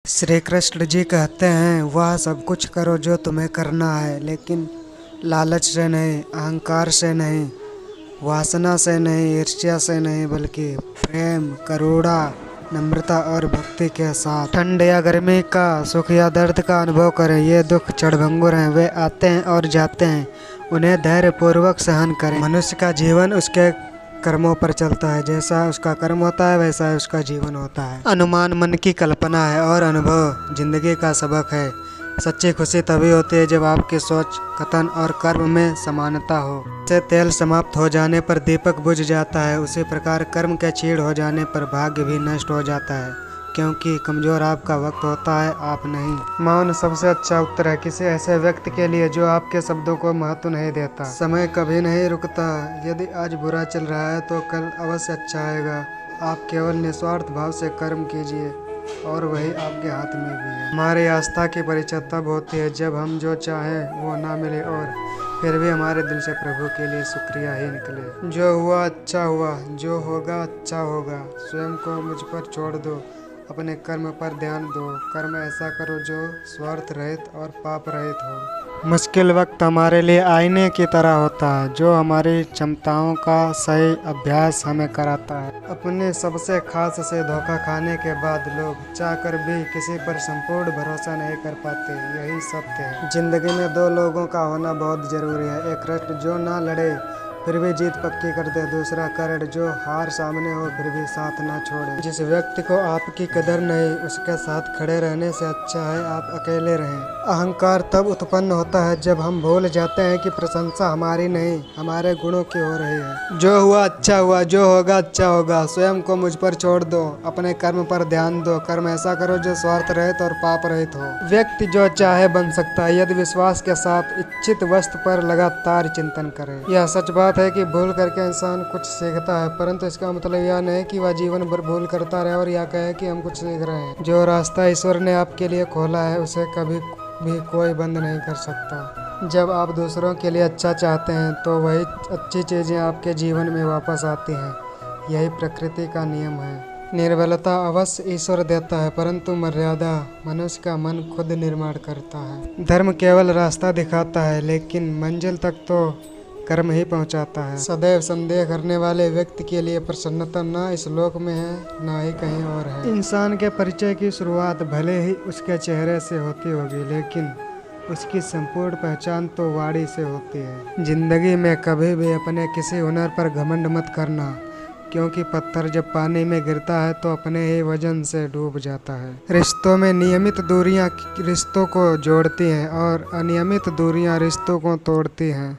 श्री कृष्ण जी कहते हैं, वह सब कुछ करो जो तुम्हें करना है, लेकिन लालच से नहीं, अहंकार से नहीं, वासना से नहीं, ईर्ष्या से नहीं, बल्कि प्रेम, करुणा, नम्रता और भक्ति के साथ। ठंड या गर्मी का, सुख या दर्द का अनुभव करें। ये दुख क्षणभंगुर हैं, वे आते हैं और जाते हैं, उन्हें धैर्यपूर्वक सहन करें। मनुष्य का जीवन उसके कर्मों पर चलता है। जैसा उसका कर्म होता है वैसा ही उसका जीवन होता है। अनुमान मन की कल्पना है और अनुभव जिंदगी का सबक है। सच्ची खुशी तभी होती है जब आपकी सोच, कथन और कर्म में समानता हो। जैसे तेल समाप्त हो जाने पर दीपक बुझ जाता है, उसी प्रकार कर्म के क्षीण हो जाने पर भाग्य भी नष्ट हो जाता है, क्योंकि कमजोर आपका वक्त होता है, आप नहीं। मौन सबसे अच्छा उत्तर है किसी ऐसे व्यक्ति के लिए जो आपके शब्दों को महत्व नहीं देता। समय कभी नहीं रुकता। यदि आज बुरा चल रहा है तो कल अवश्य अच्छा आएगा। आप केवल निस्वार्थ भाव से कर्म कीजिए और वही आपके हाथ में भी है। हमारी आस्था की परीक्षा तब होती है जब हम जो चाहें वो ना मिले और फिर भी हमारे दिल से प्रभु के लिए शुक्रिया ही निकले। जो हुआ अच्छा हुआ, जो होगा अच्छा होगा। स्वयं को मुझ पर छोड़ दो, अपने कर्म पर ध्यान दो। कर्म ऐसा करो जो स्वार्थ रहित और पाप रहित हो। मुश्किल वक्त हमारे लिए आईने की तरह होता है, जो हमारी क्षमताओं का सही अभ्यास हमें कराता है। अपने सबसे खास से धोखा खाने के बाद लोग चाहकर भी किसी पर संपूर्ण भरोसा नहीं कर पाते। यही सत्य है। जिंदगी में दो लोगों का होना बहुत जरूरी है। एक कृष्ण जो ना लड़े फिर भी जीत पक्की कर दे, दूसरा कर्ण जो हार सामने हो फिर भी साथ ना छोड़े। जिस व्यक्ति को आपकी कदर नहीं, उसके साथ खड़े रहने से अच्छा है आप अकेले रहें। अहंकार तब उत्पन्न होता है जब हम भूल जाते हैं कि प्रशंसा हमारी नहीं, हमारे गुणों की हो रही है। जो हुआ अच्छा हुआ, जो होगा अच्छा होगा। स्वयं को मुझ पर छोड़ दो, अपने कर्म पर ध्यान दो। कर्म ऐसा करो जो स्वार्थ रहित और पाप रहित हो। व्यक्ति जो चाहे बन सकता है यदि विश्वास के साथ इच्छित वस्तु पर लगातार चिंतन करे। यह सच बात है कि भूल करके इंसान कुछ सीखता है, परंतु इसका मतलब यह नहीं कि वह जीवन भर भूल करता रहे और यह कहे कि हम कुछ सीख रहे हैं। जो रास्ता ईश्वर ने आपके लिए खोला है उसे कभी भी कोई बंद नहीं कर सकता। जब आप दूसरों के लिए अच्छा चाहते हैं तो वही अच्छी चीजें आपके जीवन में वापस आती हैं। यही प्रकृति का नियम है। निर्बलता अवश्य ईश्वर देता है, परंतु मर्यादा मनुष्य का मन खुद निर्माण करता है। धर्म केवल रास्ता दिखाता है, लेकिन मंजिल तक तो कर्म ही पहुंचाता है। सदैव संदेह करने वाले व्यक्ति के लिए प्रसन्नता ना इस लोक में है ना ही कहीं और है। इंसान के परिचय की शुरुआत भले ही उसके चेहरे से होती होगी, लेकिन उसकी संपूर्ण पहचान तो वाणी से होती है। जिंदगी में कभी भी अपने किसी हुनर पर घमंड मत करना, क्योंकि पत्थर जब पानी में गिरता है तो अपने ही वजन से डूब जाता है। रिश्तों में नियमित दूरियां रिश्तों को जोड़ती हैं और अनियमित दूरियां रिश्तों को तोड़ती हैं।